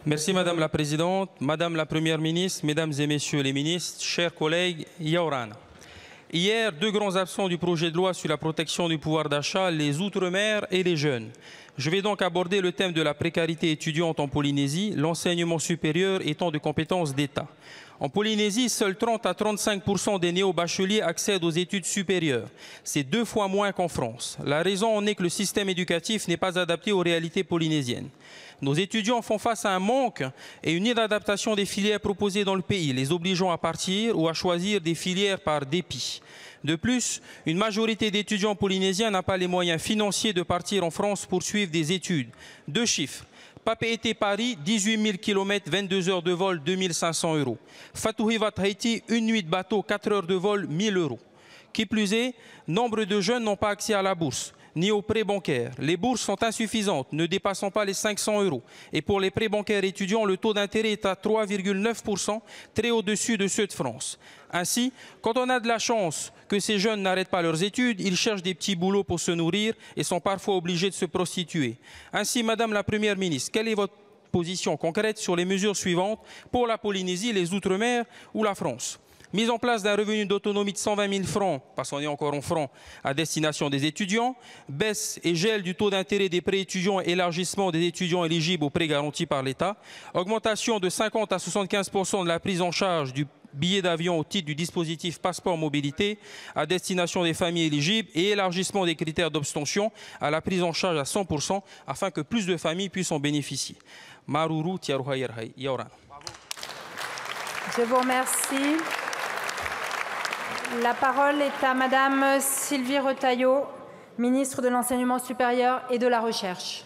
Merci Madame la Présidente, Madame la Première ministre, Mesdames et Messieurs les ministres, chers collègues, Yaourana. Hier, deux grands absents du projet de loi sur la protection du pouvoir d'achat, les Outre-mer et les jeunes. Je vais donc aborder le thème de la précarité étudiante en Polynésie, l'enseignement supérieur étant de compétence d'État. En Polynésie, seuls 30 à 35% des néo-bacheliers accèdent aux études supérieures. C'est 2 fois moins qu'en France. La raison en est que le système éducatif n'est pas adapté aux réalités polynésiennes. Nos étudiants font face à un manque et une inadaptation des filières proposées dans le pays, les obligeant à partir ou à choisir des filières par dépit. De plus, une majorité d'étudiants polynésiens n'a pas les moyens financiers de partir en France pour suivre des études. 2 chiffres. Papeete-Paris, 18 000 km, 22 heures de vol, 2 500 €. Fatouhivat-Haïti, une nuit de bateau, 4 heures de vol, 1 000 €. Qui plus est, nombre de jeunes n'ont pas accès à la bourse, ni aux prêts bancaires. Les bourses sont insuffisantes, ne dépassant pas les 500 €. Et pour les prêts bancaires étudiants, le taux d'intérêt est à 3,9%, très au-dessus de ceux de France. Ainsi, quand on a de la chance que ces jeunes n'arrêtent pas leurs études, ils cherchent des petits boulots pour se nourrir et sont parfois obligés de se prostituer. Ainsi, Madame la Première ministre, quelle est votre position concrète sur les mesures suivantes pour la Polynésie, les Outre-mer ou la France ? Mise en place d'un revenu d'autonomie de 120 000 francs, parce qu'on est encore en francs, à destination des étudiants, baisse et gel du taux d'intérêt des prêts étudiants et élargissement des étudiants éligibles aux prêts garantis par l'État, augmentation de 50 à 75% de la prise en charge du billet d'avion au titre du dispositif Passeport Mobilité à destination des familles éligibles et élargissement des critères d'obtention à la prise en charge à 100% afin que plus de familles puissent en bénéficier. Maruru Tiaruha Yaourana. Je vous remercie. La parole est à Madame Sylvie Retailleau, ministre de l'Enseignement supérieur et de la Recherche.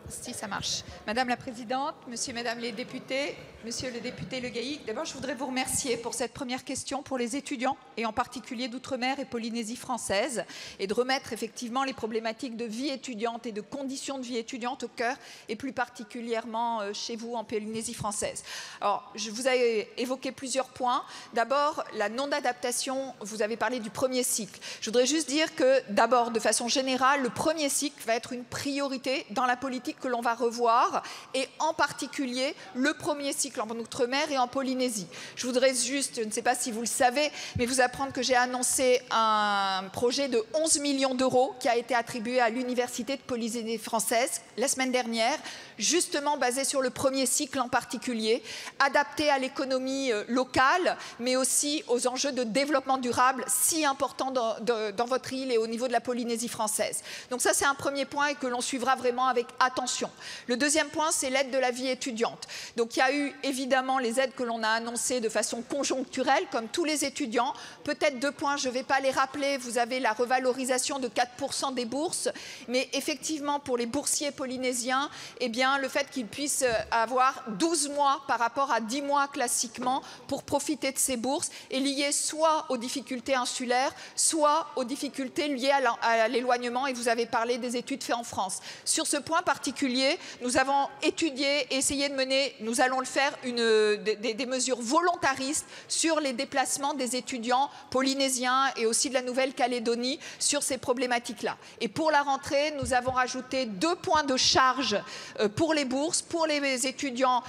Si ça marche. Madame la Présidente, Monsieur et Madame les députés, Monsieur le député Le Gaillic, d'abord je voudrais vous remercier pour cette première question pour les étudiants et en particulier d'Outre-mer et Polynésie française et de remettre effectivement les problématiques de vie étudiante et de conditions de vie étudiante au cœur et plus particulièrement chez vous en Polynésie française. Alors je vous ai évoqué plusieurs points. D'abord la non-adaptation, vous avez parlé du premier cycle. Je voudrais juste dire que d'abord de façon générale le premier cycle va être une priorité dans la politique que l'on va revoir et en particulier le premier cycle en Outre-mer et en Polynésie. Je voudrais juste, je ne sais pas si vous le savez, mais vous apprendre que j'ai annoncé un projet de 11 millions d'euros qui a été attribué à l'Université de Polynésie française la semaine dernière, justement basé sur le premier cycle en particulier, adapté à l'économie locale, mais aussi aux enjeux de développement durable si importants dans votre île et au niveau de la Polynésie française. Donc ça, c'est un premier point et que l'on suivra vraiment avec attention. Le deuxième point, c'est l'aide de la vie étudiante. Donc il y a eu évidemment les aides que l'on a annoncées de façon conjoncturelle, comme tous les étudiants. Peut-être 2 points, je ne vais pas les rappeler. Vous avez la revalorisation de 4% des bourses, mais effectivement pour les boursiers polynésiens, eh bien, le fait qu'ils puissent avoir 12 mois par rapport à 10 mois classiquement pour profiter de ces bourses est lié soit aux difficultés insulaires, soit aux difficultés liées à l'éloignement, et vous avez parlé des études faites en France. Sur ce point particulier, nous avons étudié et essayé de mener, nous allons le faire, des mesures volontaristes sur les déplacements des étudiants polynésiens et aussi de la Nouvelle-Calédonie sur ces problématiques-là. Et pour la rentrée, nous avons rajouté 2 points de charge pour les bourses, pour les étudiants,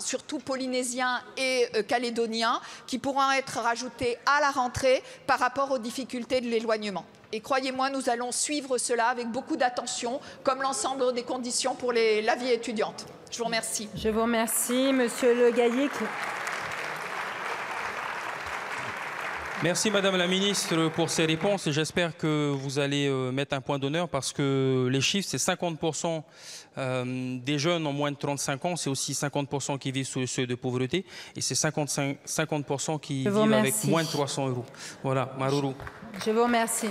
surtout polynésiens et calédoniens, qui pourront être rajoutés à la rentrée par rapport aux difficultés de l'éloignement. Et croyez-moi, nous allons suivre cela avec beaucoup d'attention, comme l'ensemble des conditions pour la vie étudiante. Je vous remercie. Je vous remercie, Monsieur Le Gaillic. Merci Madame la Ministre pour ces réponses et j'espère que vous allez mettre un point d'honneur parce que les chiffres, c'est 50% des jeunes en moins de 35 ans, c'est aussi 50% qui vivent sous le seuil de pauvreté et c'est 50% qui vivent avec moins de 300 €. Voilà, Maruru. Je vous remercie.